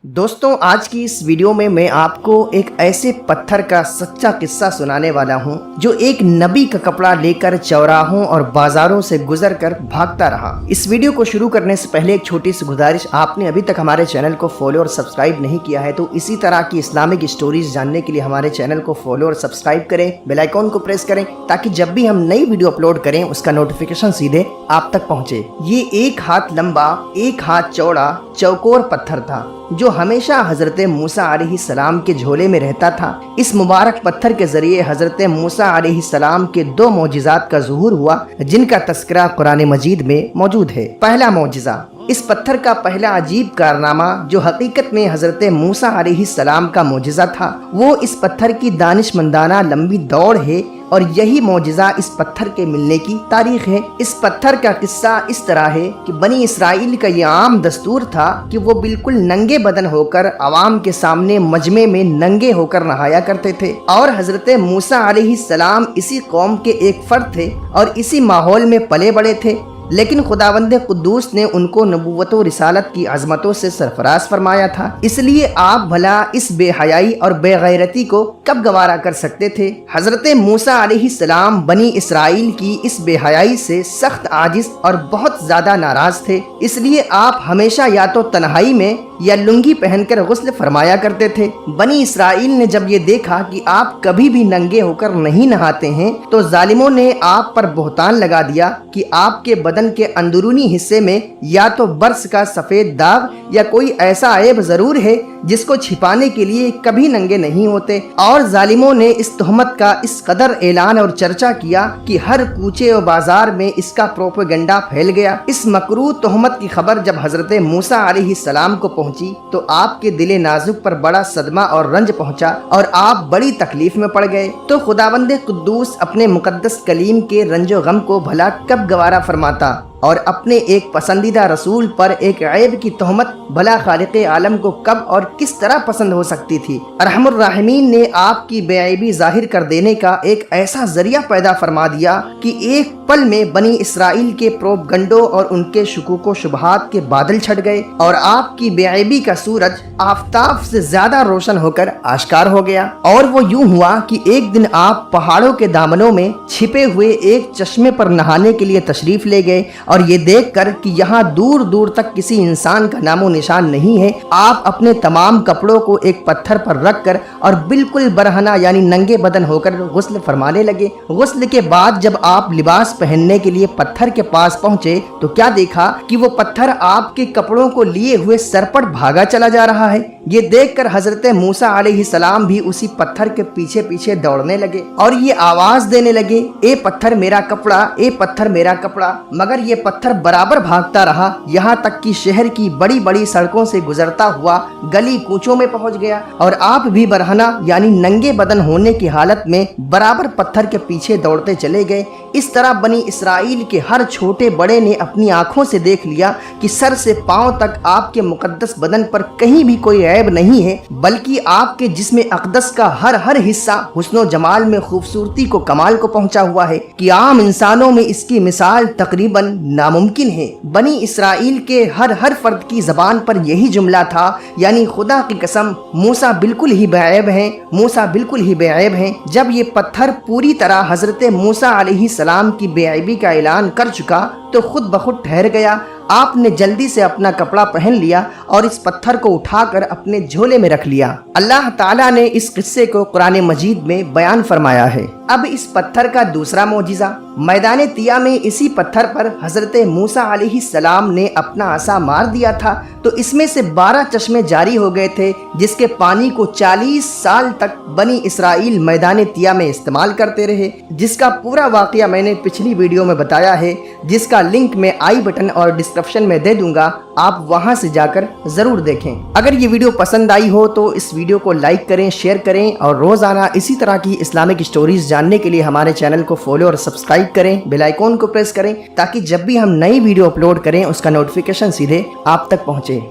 दोस्तों, आज की इस वीडियो में मैं आपको एक ऐसे पत्थर का सच्चा किस्सा सुनाने वाला हूं जो एक नबी का कपड़ा लेकर चौराहों और बाजारों से गुजर कर भागता रहा। इस वीडियो को शुरू करने से पहले एक छोटी सी गुजारिश, आपने अभी तक हमारे चैनल को फॉलो और सब्सक्राइब नहीं किया है तो इसी तरह की इस्लामिक स्टोरीज जानने के लिए हमारे चैनल को फॉलो और सब्सक्राइब करें, बेल आइकॉन को प्रेस करें ताकि जब भी हम नई वीडियो अपलोड करें उसका नोटिफिकेशन सीधे आप तक पहुँचे। ये 1 हाथ लंबा 1 हाथ चौड़ा चौकोर पत्थर था जो हमेशा हजरत मूसा अलैहिस्सलाम के झोले में रहता था। इस मुबारक पत्थर के जरिए हजरत मूसा अलैहिस्सलाम के 2 मौजिज़ात का ज़ुहूर हुआ जिनका तस्करा कुरान मजीद में मौजूद है। पहला मौजिज़ा, इस पत्थर का पहला अजीब कारनामा जो हकीकत में हजरत मूसा अलैहिस्सलाम का मौजिज़ा था, वो इस पत्थर की दानिशमंदाना लंबी दौड़ है और यही मौजिज़ा इस पत्थर के मिलने की तारीख है। इस पत्थर का किस्सा इस तरह है कि बनी इसराइल का ये आम दस्तूर था कि वो बिल्कुल नंगे बदन होकर अवाम के सामने मजमे में नंगे होकर नहाया करते थे और हजरत मूसा अलैहिस्सलाम इसी कौम के एक फर्द थे और इसी माहौल में पले बड़े थे। लेकिन खुदावंद कुद्दूस ने उनको नबूवत और रिसालत की अजमतों से सरफराज फरमाया था, इसलिए आप भला इस बेहयाई और बेगैरती को कब गवारा कर सकते थे। हजरत मूसा अलैहिस्सलाम बनी इसराइल की इस बेहयाई से सख्त आजिज और बहुत ज्यादा नाराज थे, इसलिए आप हमेशा या तो तन्हाई में या लुंगी पहनकर गुस्ल फरमाया करते थे। बनी इसराइल ने जब ये देखा कि आप कभी भी नंगे होकर नहीं नहाते हैं तो जालिमों ने आप पर बोहतान लगा दिया कि आपके बदन के अंदरूनी हिस्से में या तो बर्स का सफेद दाग या कोई ऐसा ऐब जरूर है जिसको छिपाने के लिए कभी नंगे नहीं होते। और जालिमों ने इस तोहमत का इस कदर ऐलान और चर्चा किया कि हर कूचे और बाजार में इसका प्रोपेगेंडा फैल गया। इस मकरूह तोहमत की खबर जब हजरत मूसा अलैहिस्सलाम को पहुंची तो आपके दिले नाजुक पर बड़ा सदमा और रंज पहुंचा और आप बड़ी तकलीफ में पड़ गए। तो खुदावंद कुद्दूस अपने मुकद्दस कलीम के रंजो गम को भला कब गवारा फरमाता और अपने एक पसंदीदा रसूल पर एक ऐब की तोहमत भला खालिक़े आलम को कब और किस तरह पसंद हो सकती थी। अरहमुर राहिमीन ने आपकी बेऐबी जाहिर कर देने का एक ऐसा जरिया पैदा फरमा दिया कि एक पल में बनी इसराइल के प्रोपगंडों और उनके शुकूक शुबहात के बादल छट गए और आपकी बेऐबी का सूरज आफताब से ज्यादा रोशन होकर आश्कार हो गया। और वो यूं हुआ कि एक दिन आप पहाड़ों के दामनों में छिपे हुए एक चश्मे पर नहाने के लिए तशरीफ ले गए और ये देखकर कि यहाँ दूर दूर तक किसी इंसान का नामो निशान नहीं है, आप अपने तमाम कपड़ों को एक पत्थर पर रखकर और बिल्कुल बरहना यानी नंगे बदन होकर गुस्ल फरमाने लगे। गुस्ल के बाद जब आप लिबास पहनने के लिए पत्थर के पास पहुंचे तो क्या देखा कि वो पत्थर आपके कपड़ों को लिए हुए सरपट भागा चला जा रहा है। ये देखकर हजरत मूसा अलैहिस्सलाम भी उसी पत्थर के पीछे पीछे दौड़ने लगे और ये आवाज देने लगे, ए पत्थर मेरा कपड़ा, ए पत्थर मेरा कपड़ा। मगर ये पत्थर बराबर भागता रहा, यहाँ तक कि शहर की बड़ी बड़ी सड़कों से गुजरता हुआ गली कूचों में पहुंच गया और आप भी बरहना यानी नंगे बदन होने की हालत में बराबर पत्थर के पीछे दौड़ते चले गए। इस तरह बनी इसराइल के हर छोटे बड़े ने अपनी आंखों से देख लिया कि सर से पांव तक आपके मुकद्दस बदन पर कहीं भी कोई ऐब नहीं है, बल्कि आपके जिस्म अक़दस का हर हिस्सा हुस्नो जमाल में खूबसूरती को कमाल को पहुंचा हुआ है कि आम इंसानों में इसकी मिसाल तकरीबन नामुमकिन है। बनी इसराइल के हर फर्द की जबान पर यही जुमला था, यानी खुदा की कसम मूसा बिल्कुल ही बेऐब हैं, मूसा बिल्कुल ही बेऐब हैं। जब ये पत्थर पूरी तरह हजरत मूसा अलैहिस्सलाम की बेऐबी का ऐलान कर चुका तो खुद ब खुद ठहर गया। आपने जल्दी से अपना कपड़ा पहन लिया और इस पत्थर को उठाकर अपने झोले में रख लिया। अल्लाह ताला ने इस किस्से को कुरान मजीद में बयान फरमाया है। अब इस पत्थर का दूसरा मौजिज़ा, मैदान तिया में इसी पत्थर पर हजरत मूसा अलैहिस्सलाम ने अपना आसा मार दिया था तो इसमें से 12 चश्मे जारी हो गए थे जिसके पानी को 40 साल तक बनी इसराइल मैदान तिया में इस्तेमाल करते रहे, जिसका पूरा वाकया मैंने पिछली वीडियो में बताया है, जिसका लिंक मैं आई बटन और डिस्क्रिप्शन में दे दूंगा, आप वहां से जाकर जरूर देखें। अगर ये वीडियो पसंद आई हो तो इस वीडियो को लाइक करें, शेयर करें और रोजाना इसी तरह की इस्लामिक स्टोरीज जानने के लिए हमारे चैनल को फॉलो और सब्सक्राइब करें, बेल आइकॉन को प्रेस करें ताकि जब भी हम नई वीडियो अपलोड करें उसका नोटिफिकेशन सीधे आप तक पहुंचे।